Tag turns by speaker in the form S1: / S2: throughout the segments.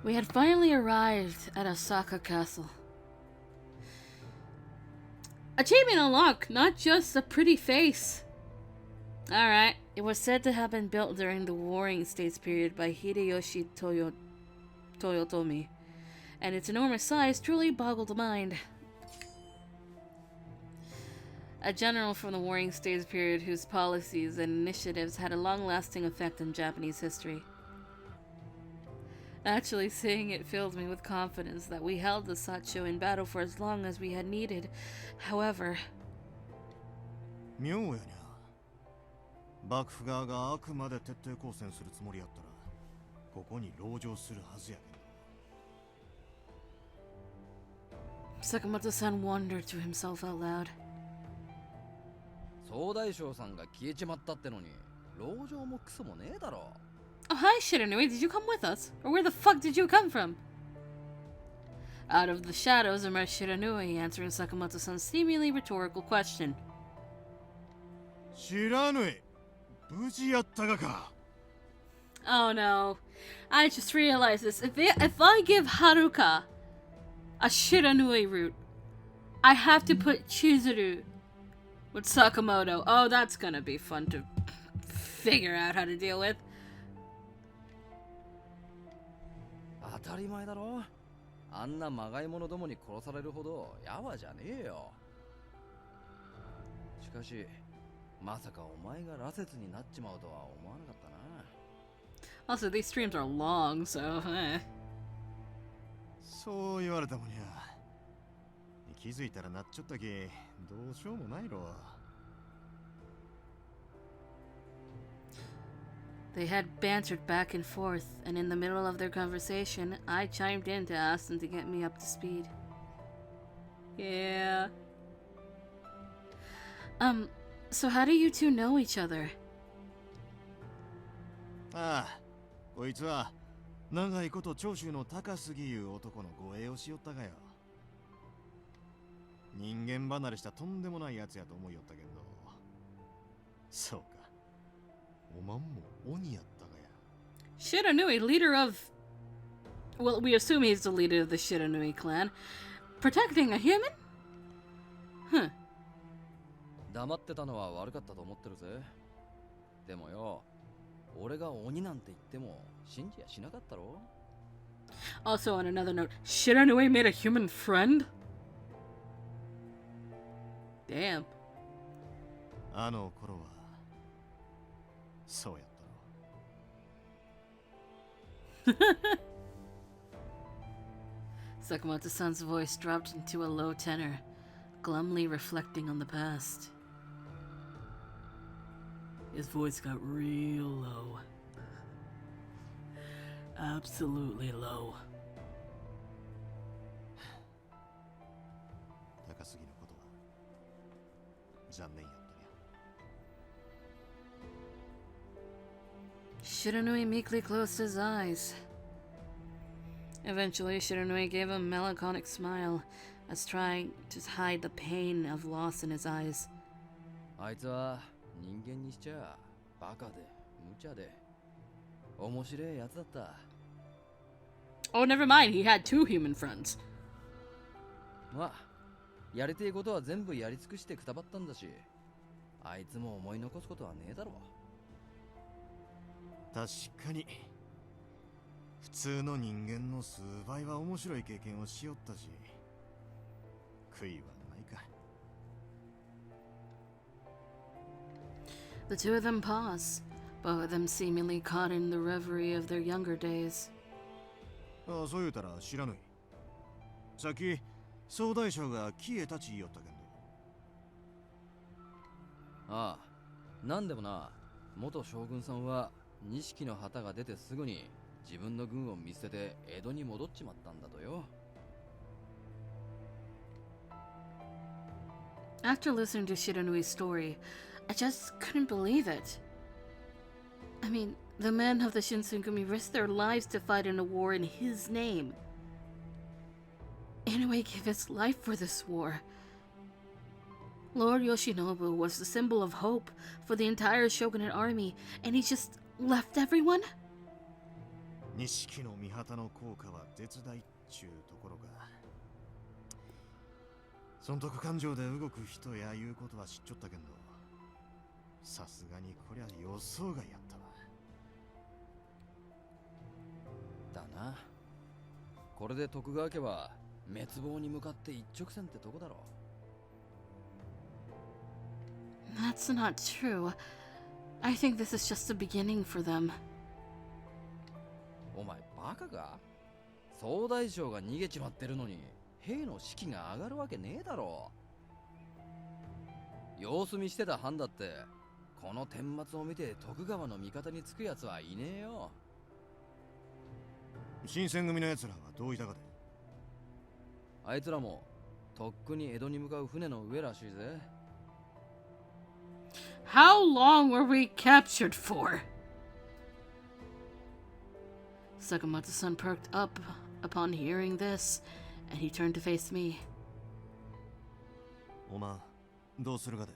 S1: We had finally arrived at Osaka Castle. Achievement unlocked, not just a pretty face. Alright, it was said to have been built during the Warring States period by Hideyoshi Toyotomi, and its enormous size truly boggled the mind. A general from the Warring States period whose policies and initiatives had a long-lasting effect on Japanese history. Actually, seeing it filled me with confidence that we held the Sacho in battle for as long as we had needed. However...
S2: 妙やにゃ。幕府側があくまで徹底抗戦するつもりやったら、ここに籠城するはずやけど。
S1: Sakamoto-san wondered to himself out loud.
S3: 総大将さんが消えちまったってのに、籠城もクソもねえだろ。
S1: Oh, hi, Shiranui. Did you come with us? Or where the fuck did you come from? Out of the shadows emerged Shiranui, answering Sakamoto-san's seemingly rhetorical question.
S2: 知らぬい。無事やったがか。
S1: Oh no. I just realized this. If I give Haruka a Shiranui route, I have to put Chizuru with Sakamoto. Oh, that's gonna be fun to figure out how to deal with.
S3: 当たり前だろ。あんなまがい者どもに殺されるほどやわじゃねえよ。しかし、まさかお前が羅刹になっちまうとは思わなかったな。
S1: Also, these streams are long, so eh.
S2: そう言われたもんや。気づいたらなっちゃったけ、どうしようもないろ。
S1: They had bantered back and forth, and in the middle of their conversation, I chimed in to ask them to get me up to speed. Yeah. So how do you two know each other?
S2: ああ、こいつは長いこと長州の高杉いう男の護衛をしよったがよ。人間離れしたとんでもないやつやと思いよったけど。そうか。おまんも鬼やったがや。
S1: Shiranui, leader of... Well, we assume he's the leader of the Shiranui clan. Protecting a human? Huh.
S3: 黙ってたのは悪かったと思ってるぜ。でもよ、俺が鬼なんて言っても信じやしなかったろ。
S1: Also, on another note, Shiranui made a human friend? Damn.
S2: あの頃はそうやったろ。
S1: Sakamoto-san's voice dropped into a low tenor, glumly reflecting on the past. His voice got real low. Absolutely low.
S2: 高杉のことは残念やったね。
S1: Shiranui meekly closed his eyes. Eventually, Shiranui gave a melancholic smile, as trying to hide the pain of loss in his eyes.
S3: あいつは人間にしちゃバカで無茶で面白いやつだった。
S1: Oh, never mind, he had two human friends.
S3: まあ、やりてえことは全部やり尽くしてくたばったんだし、あいつも思い残すことはねえだろ。
S2: 確かに普通の人間の数倍は面白い経験をしよったし、悔いはないか。
S1: The two of them pause, both of them seemingly caught in the reverie of their younger days.
S2: ああ、そう言うたら知らぬい。さっき総大将が消えたち言いよったけんど。
S3: ああ、なんでもな、元将軍さんは錦の旗が出てすぐに自分の軍を見捨てて江戸に戻っちまったんだとよ。
S1: After listening to Shiranui's story, I just couldn't believe it. I mean, the men of the Shinsengumi risked their lives to fight in a war in his name. Inoue gave his life for this war. Lord Yoshinobu was the symbol of hope for the entire shogunate army, and he just left everyone?
S2: 錦の御旗の効果は絶大っちゅうところか。損得感情で動く人やいうことは知っちょったけんど、さすがにこりゃ予想外やったわ。
S3: だな。これで徳川家は滅亡に向かって一直線ってとこだろ。
S1: That's not true. I think this is just the beginning for them.
S3: お前バカか？総大将が逃げちまってるのに兵の士気が上がるわけねえだろ。様子見してた藩だってこの顛末を見て徳川の味方につくやつはいねえよ。
S2: 新選組の奴らはどういたかで？
S3: あいつらもとっくに江戸に向かう船の上らしいぜ。
S1: How long were we captured for? Sakamoto-san perked up upon hearing this, and he turned to face me.
S2: おまどうするかで？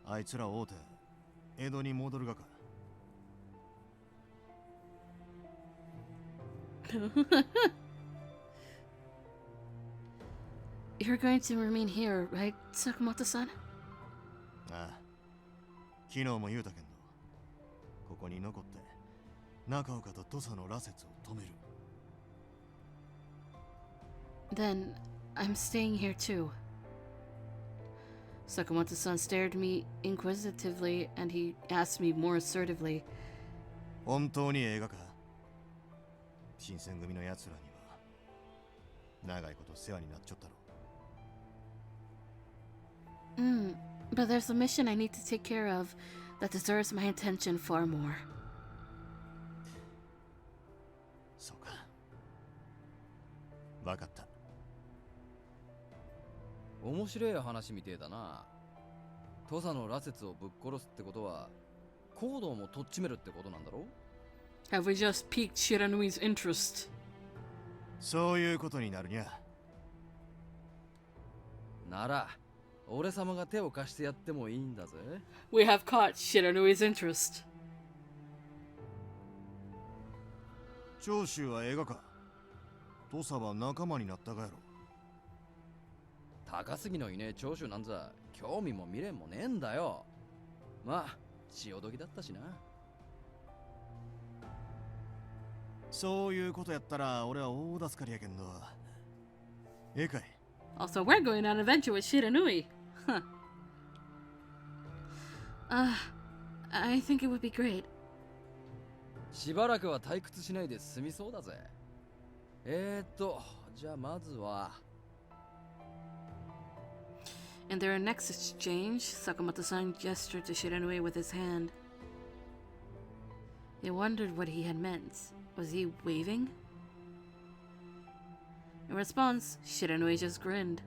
S2: あいつら会うて江戸に戻るがか？
S1: You're going to remain here, right, Sakamoto-san?
S2: ああ、昨日も言うたけんど、ここに残って中岡と土佐の羅刹を止める。
S1: Then I'm staying here too. Sakamoto-san stared at me inquisitively, and he asked me more assertively.
S2: 本当に映画か？新選組の奴らには長いこと世話になっちゃったろ。
S1: But there's a mission I need to take care of that deserves my attention far more.
S2: そうか。わかった。
S3: 面白い話みてえだな。土佐の羅刹をぶっ殺すってことは行動もとっちめるってことなんだろ？
S1: Have we just piqued Shiranui's interest?
S2: そういうことになるにゃ。
S3: なら俺様が手を貸してやってもいいんだぜ。
S1: We have caught Shiranui's interest.
S2: 長州は映画か？土佐は仲間になったがやろ。
S3: 高杉のいねえ長州なんざ興味も未練もねえんだよ。まあ潮時だったしな。
S2: そういうことやったら俺は大助かりやけんど。ええかい？
S1: Also, we're going on an adventure with Shiranui. Huh. I think it would be great.
S3: しばらくは退屈しないで済みそうだぜ。じゃあまずは。
S1: In their next exchange, Sakamoto-san gestured to Shiranui with his hand. I wondered what he had meant. Was he waving? In response, Shiranui just grinned.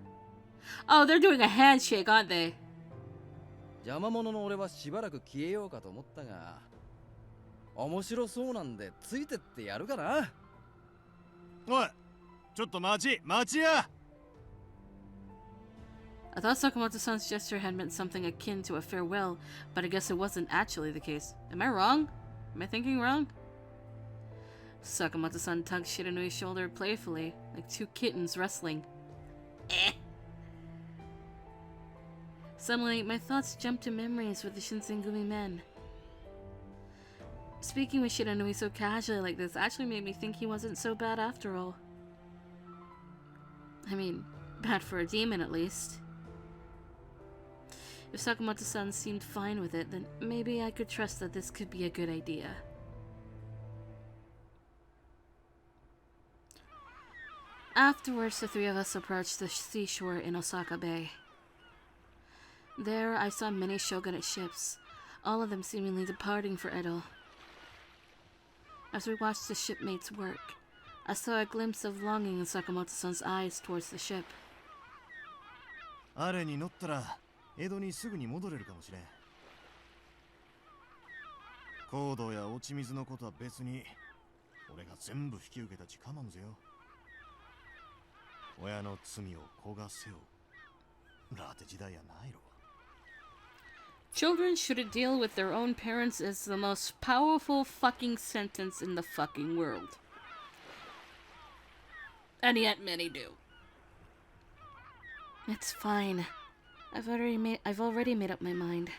S1: Oh, they're doing a handshake, aren't they?
S3: 邪魔者の俺はしばらく消えようかと思ったが、面白そうなんでついてってやるかな。
S2: おい、ちょっと待ちや。
S1: I thought Sakamoto-san's gesture had meant something akin to a farewell, but I guess it wasn't actually the case. Am I wrong? Am I thinking wrong? Sakamoto-san tugged Shiranui's shoulder playfully, like two kittens wrestling. Eh. Suddenly, my thoughts jumped to memories with the Shinsengumi men. Speaking with Shiranui so casually like this actually made me think he wasn't so bad after all. I mean, bad for a demon at least. If Sakamoto-san seemed fine with it, then maybe I could trust that this could be a good idea. Afterwards, the three of us approached the seashore in Osaka Bay. There, I saw many shogunate ships, all of them seemingly departing for Edo. As we watched the shipmates work, I saw a glimpse of longing in Sakamoto-san's eyes towards the ship.
S2: あれに乗ったら江戸にすぐに戻れるかもしれん。高度や落ち水のことは別に俺が全部引き受けたちかまんぜよ。親の罪を子が背負う。ラテ時代やないろ。
S1: Children shouldn't deal with their own parents is the most powerful fucking sentence in the fucking world. And yet many do. It's fine. I've already made up my mind.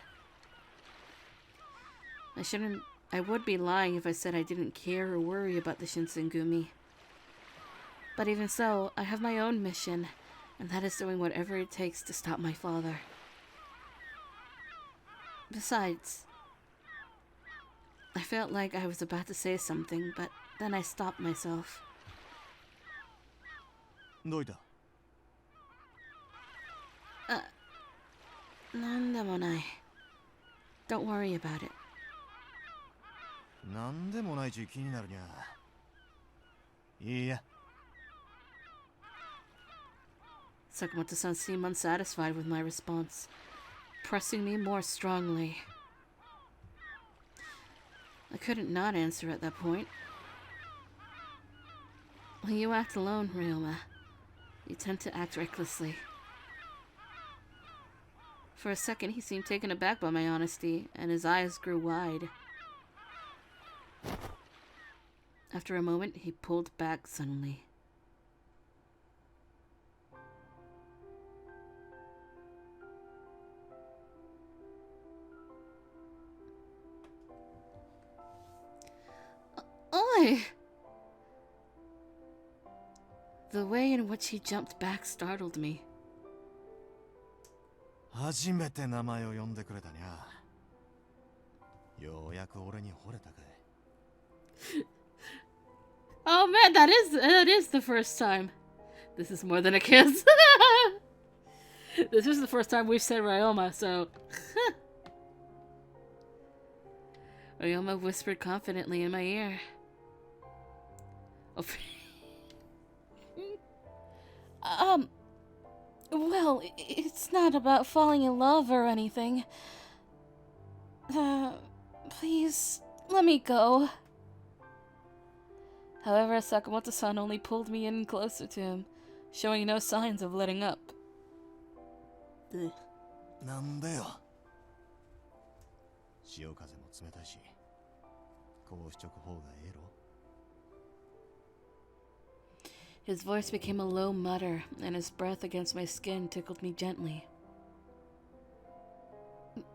S1: I would be lying if I said I didn't care or worry about the Shinsengumi. But even so, I have my own mission, and that is doing whatever it takes to stop my father. Besides, I felt like I was about to say something, but then I stopped myself.
S2: どういた?
S1: なんでもない. Don't worry about it.
S2: なんでもないち気になるにゃ。いいや。
S1: Sakamoto-san seemed unsatisfied with my response, pressing me more strongly. I couldn't not answer at that point. When you act alone, Ryoma, you tend to act recklessly. For a second, he seemed taken aback by my honesty, and his eyes grew wide. After a moment, he pulled back suddenly. Oi! The way in which he jumped back startled me.
S2: 初めて名前を呼んでくれたにゃ。ようやく俺に惚れたかい。
S1: Oh man, that is the first time. This is more than a kiss. This is the first time we've said Ryoma, so... Ryoma whispered confidently in my ear. Well, it's not about falling in love or anything. Please, let me go. However, Sakamoto-san only pulled me in closer to him, showing no signs of letting up.
S2: なんでよ。潮風も冷たいし、こうしちょく方がええろ。
S1: His voice became a low mutter, and his breath against my skin tickled me gently.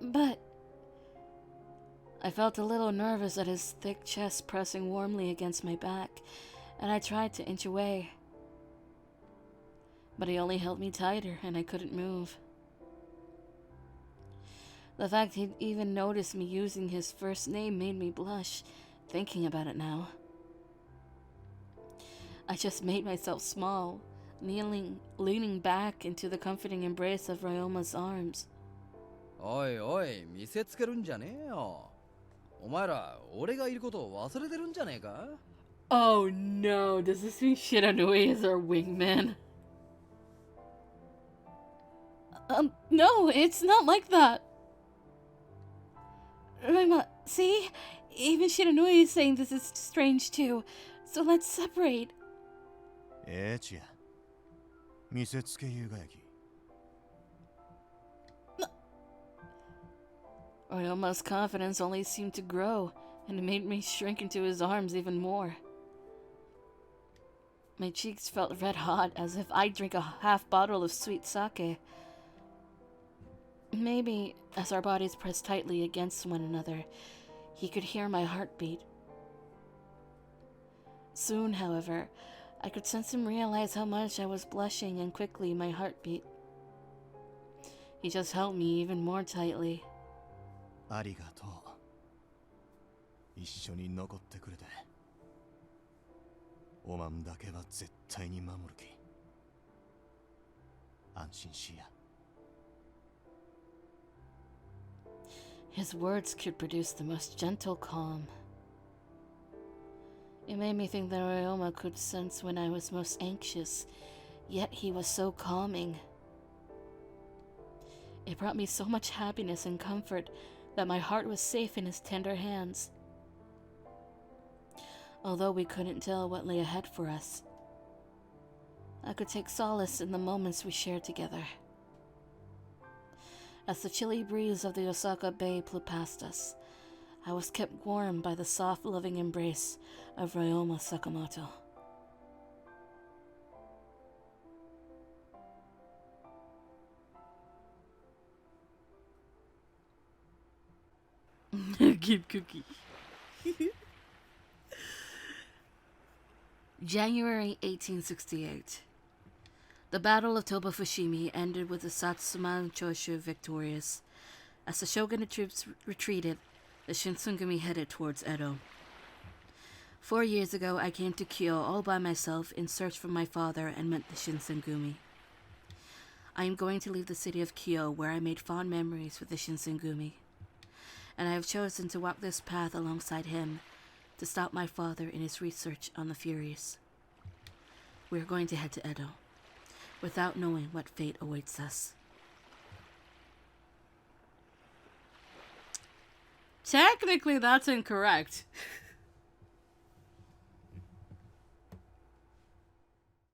S1: But... I felt a little nervous at his thick chest pressing warmly against my back, and I tried to inch away. But he only held me tighter, and I couldn't move. The fact he'd even noticed me using his first name made me blush, thinking about it now. I just made myself small, leaning back into the comforting embrace of Ryoma's arms.
S3: おいおい、見せつけるんじゃねえよ。お前ら、俺がいることを忘れてるんじゃねえか?
S1: Oh no, does this mean Shiranui is our wingman? No, it's not like that. Ryoma, see? Even Shiranui is saying this is strange too, so let's separate.
S2: ええちや。見せつけゆうがやき。
S1: Ryoma's confidence only seemed to grow, and it made me shrink into his arms even more. My cheeks felt red hot, as if I'd drink a half bottle of sweet sake. Maybe, as our bodies pressed tightly against one another, he could hear my heartbeat. Soon, however, I could sense him realize how much I was blushing, and quickly my heart beat. He just held me even more tightly.
S2: ありがとう。一緒に残ってくれて。おまんだけは絶対に守るき。安心しや。
S1: His words could produce the most gentle calm. It made me think that Ryoma could sense when I was most anxious, yet he was so calming. It brought me so much happiness and comfort that my heart was safe in his tender hands. Although we couldn't tell what lay ahead for us, I could take solace in the moments we shared together. As the chilly breeze of the Osaka Bay blew past us, I was kept warm by the soft, loving embrace of Ryoma Sakamoto. Keep cookie. January 1868. The Battle of Toba-Fushimi ended with the Satsuma Choshu victorious. As the shogunate troops retreated, the Shinsengumi headed towards Edo. 4 years ago, I came to Kyoto all by myself in search for my father and met the Shinsengumi. I am going to leave the city of Kyoto, where I made fond memories with the Shinsengumi, and I have chosen to walk this path alongside him to stop my father in his research on the Furies. We are going to head to Edo, without knowing what fate awaits us. Technically, that's incorrect.